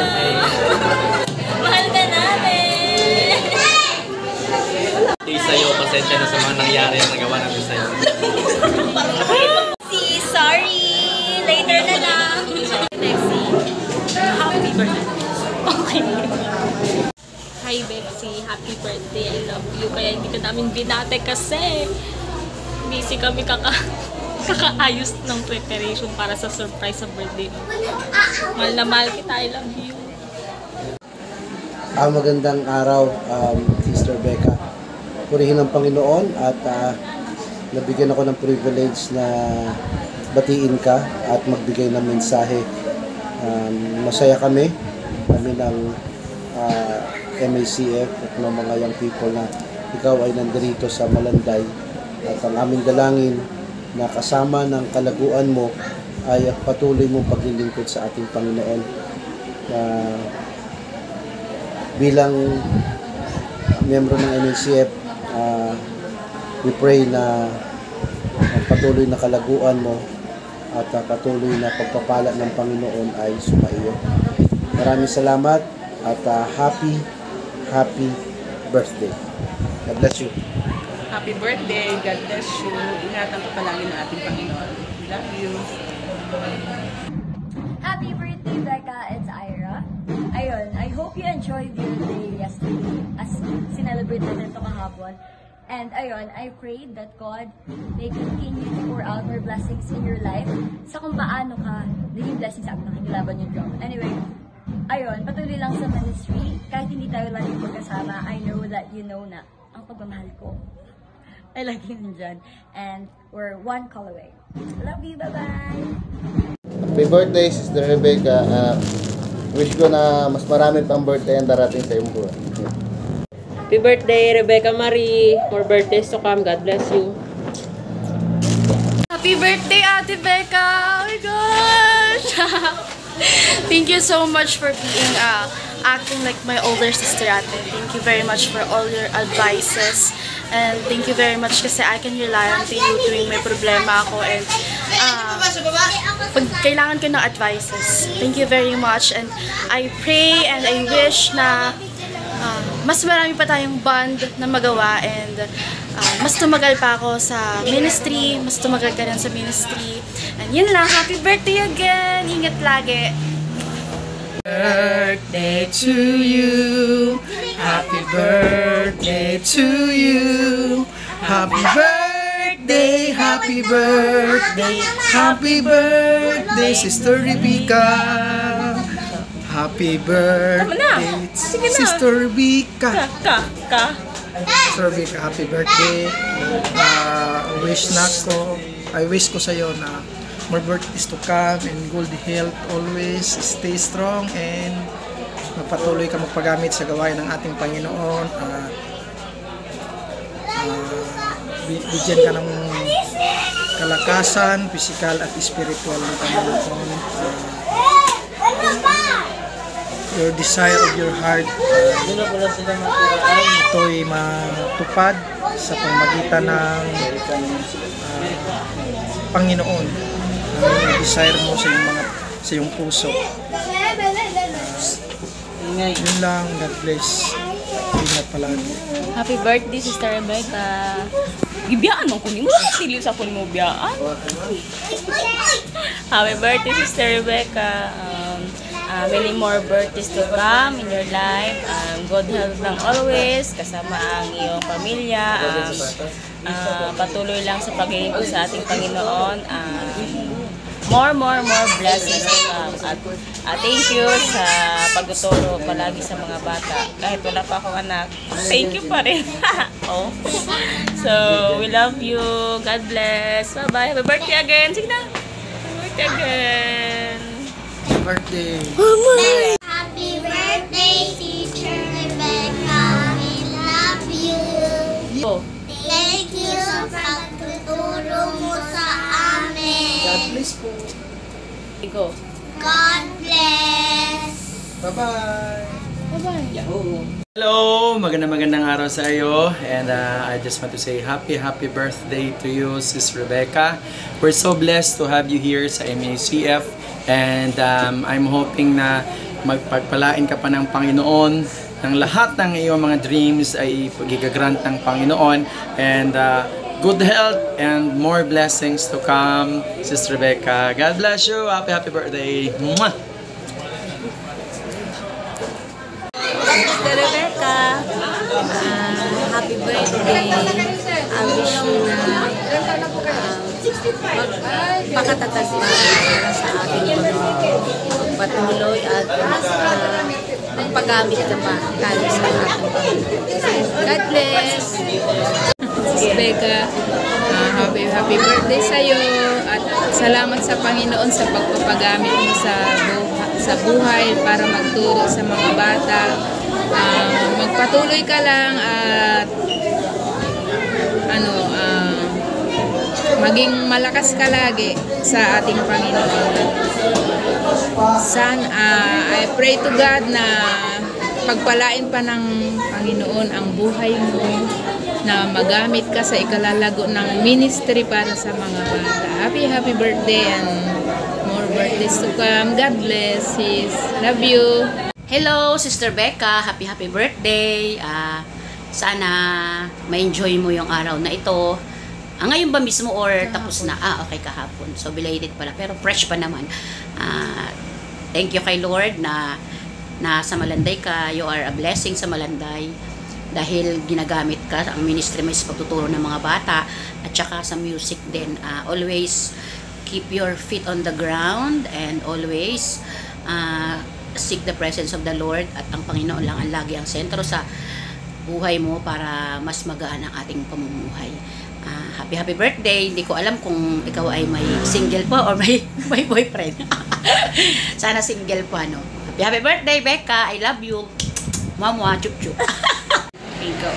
birthday. Mahal ka namin! Sa'yo, pasensya na sa mga nangyari ang nagawa namin sa'yo. Sorry! Later na lang! Lexi, happy birthday! Okay. Hi Betsy, happy birthday, I love you. Kaya hindi ka namin binate kasi busy kami kakaayos ng preparation para sa surprise sa birthday mo. Mahal na mahal kita, I love you. Magandang araw, Sister Becca. Purihin ng Panginoon at nabigyan ako ng privilege na batiin ka at magbigay ng mensahe. Masaya kami ng MACF at ng mga young people na ikaw ay nandito sa Malanday at ang aming dalangin na kasama ng kalaguan mo ay patuloy mong paglilingkod sa ating Panginoon. Bilang miyembro ng MACF, we pray na patuloy na kalaguan mo at patuloy na pagpapala ng Panginoon ay sumaiyo. Maraming salamat at happy birthday. God bless you. Happy birthday. God bless you. Ingatan ka palagi ng ating Panginoon. Love you. Happy birthday, Becca. It's Ira. Ayun, I hope you enjoyed your day yesterday as sinelebrate natin ito kahapon. And ayun, I prayed that God may continue to pour out more blessings in your life sa kung paano ka naging blessing sa amin, nakikilaban yung drama. Anyway, ayun, patuloy lang sa ministry. Kahit hindi tayo laging magkasama, I know that you know na ang pagmamahal ko ay lagi nandyan. And we're one call away. Love you, bye-bye! Happy birthday, Sister Rebecca. Wish ko na mas marami pang birthday ang darating sa iyong buhay. Happy birthday, Rebecca Marie. More birthdays to come. God bless you. Happy birthday, Ate Becca! Oh my gosh! Thank you so much for being acting like my older sister, Ate. Thank you very much for all your advices. And thank you very much kasi I can rely on you tuwing may problema ako. And pag kailangan ko ng advices. Thank you very much. And I pray and I wish na mas marami pa tayong bond na magawa and mas tumagal pa ako sa ministry, mas tumagal ka rin sa ministry. And yun lang, happy birthday again! Ingat lagi! Birthday to you, happy birthday to you, happy birthday, happy birthday, happy birthday, Sister Rebecca. Happy birthday, Sister Rebecca. Sister Rebecca, happy birthday. I wish ko sa'yo na more birthdays to come and good health always. Stay strong and magpatuloy ka magpagamit sa gawain ng ating Panginoon. Bigyan ka ng kalakasan, physical at spiritual ng Panginoon. Your desire of your heart ito'y matupad sa pamamagitan ng Panginoon. Yung desire mo sa iyong puso. Yun lang. God bless. Ingat palagi. Happy birthday, Sister Rebecca. Gibiyaan mo kunin mo lang siliw sa kunin mo biyaan. Happy birthday, Sister Rebecca. Many more birthdays to come in your life. Good health lang always, kasama ang iyong pamilya. Patuloy lang sa pag-iingko sa ating Panginoon. More blessings to come. At thank you sa pagtuturo palagi sa mga bata. Kahit wala pa akong anak, thank you pa rin. Oh. So, we love you. God bless. Bye-bye. Happy birthday again. Sige na. Happy birthday again. Birthday. Happy birthday, Teacher Rebecca. We love you. Thank you sa pagtuturo mo sa amin. God bless po. Go. God bless. Bye-bye. Bye-bye. Yahoo. Hello! Magandang araw sa iyo. And I just want to say happy birthday to you, Sis Rebecca. We're so blessed to have you here sa MACF. And I'm hoping na magpagpalain ka pa ng Panginoon, ng lahat ng iyong mga dreams ay gigagrant ng Panginoon, and good health and more blessings to come, Sister Rebecca. God bless you. Happy birthday. Mwah! Sister Rebecca, happy birthday. I wish you na magpakatatag pa para sa ating patuloy at magpagamit ka pa tayo sa ating God bless. Sister Becca, happy birthday sa'yo at salamat sa Panginoon sa pagpapagamit mo sa buhay para magturo sa mga bata. Magpatuloy ka lang at maging malakas ka lagi sa ating Panginoon. I pray to God na pagpalain pa ng Panginoon ang buhay mo, na magamit ka sa ikalalago ng ministry para sa mga bata. Happy birthday and more birthdays to come. God bless. Sis. Love you. Hello, Sister Becca. Happy birthday. Sana ma-enjoy mo yung araw na ito. Ngayon ba mismo or tapos na? Okay, kahapon. So, belated pala. Pero fresh pa naman. Thank you kay Lord na sa Malanday ka. You are a blessing sa Malanday. Dahil ginagamit ka, ang ministry mo is pagtuturo ng mga bata. At saka sa music din. Always keep your feet on the ground. And always seek the presence of the Lord. At ang Panginoon lang ang lagi ang sentro sa buhay mo para mas magaan ang ating pamumuhay. Happy birthday. Hindi ko alam kung ikaw ay may single po or may boyfriend. Sana single po, ano. Happy birthday, Becca. I love you. Mama, chup chup. Go.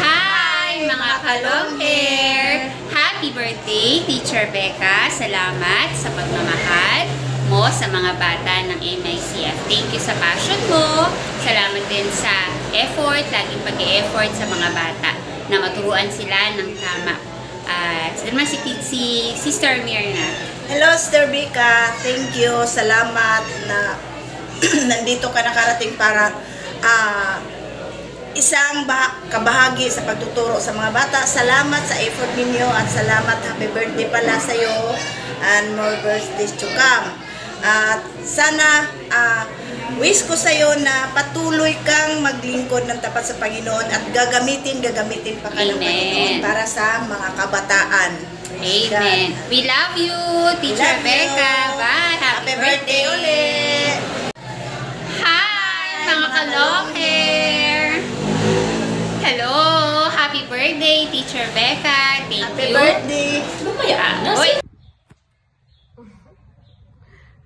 Hi, mga kalong hair! Happy birthday, Teacher Becca. Salamat sa pagmamahal mo sa mga bata ng MICF. Thank you sa passion mo. Salamat din sa effort, laging pag-e-effort sa mga bata na maturuan sila ng tama. At naman si Sister Mirna. Hello, Sister Becca. Thank you. Salamat na nandito ka nakarating para isang kabahagi sa pagtuturo sa mga bata. Salamat sa effort ninyo at salamat, happy birthday pala sa iyo and more birthdays to come. At sana wish ko sa iyo na patuloy kang maglingkod ng tapat sa Panginoon at gagamitin pa ka ng Panginoon para sa mga kabataan. Amen. We love you, Teacher Becca. Bye. Happy birthday ulit. Hi, mga kalong hair. Hello, happy birthday, Teacher Becca. Thank you. Happy birthday. Uy.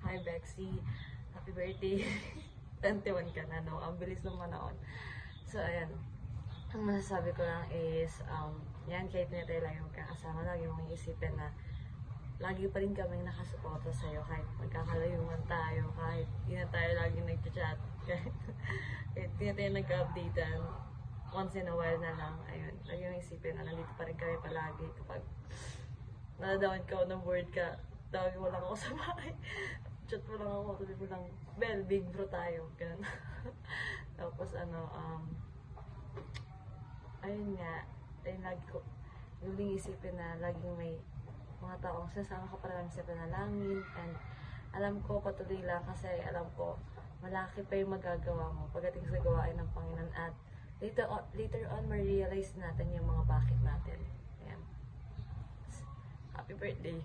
Hi, Bexy. Happy birthday. 21 ka na, no? Ang bilis ng manahon. So, ayan. Ang masasabi ko lang is, yan, kahit na tayo lagi magkakasama, lagi mong isipin na lagi pa rin kaming nakasuporta sa'yo kahit magkakalayuan tayo, kahit di na tayo lagi nag-chat, kahit di na tayo nag-updatean. Once in a while na lang, ayun, lagi mong isipin na nandito pa rin kami palagi kapag nadadown ka o na-board ka, tawagin mo lang ako sa bahay. Chat mo lang ako, tuloy mo lang, Bel, big bro tayo, ganun. Tapos ayun nga, ayun lagi ko, yung isipin na laging may mga taong sasama ka pa lang sa panalangin, and alam ko patuloy lang kasi alam ko malaki pa yung magagawa mo pagdating sa gawain ng Panginoon, at later on ma-realize natin yung mga bakit natin. Ayan. Happy birthday!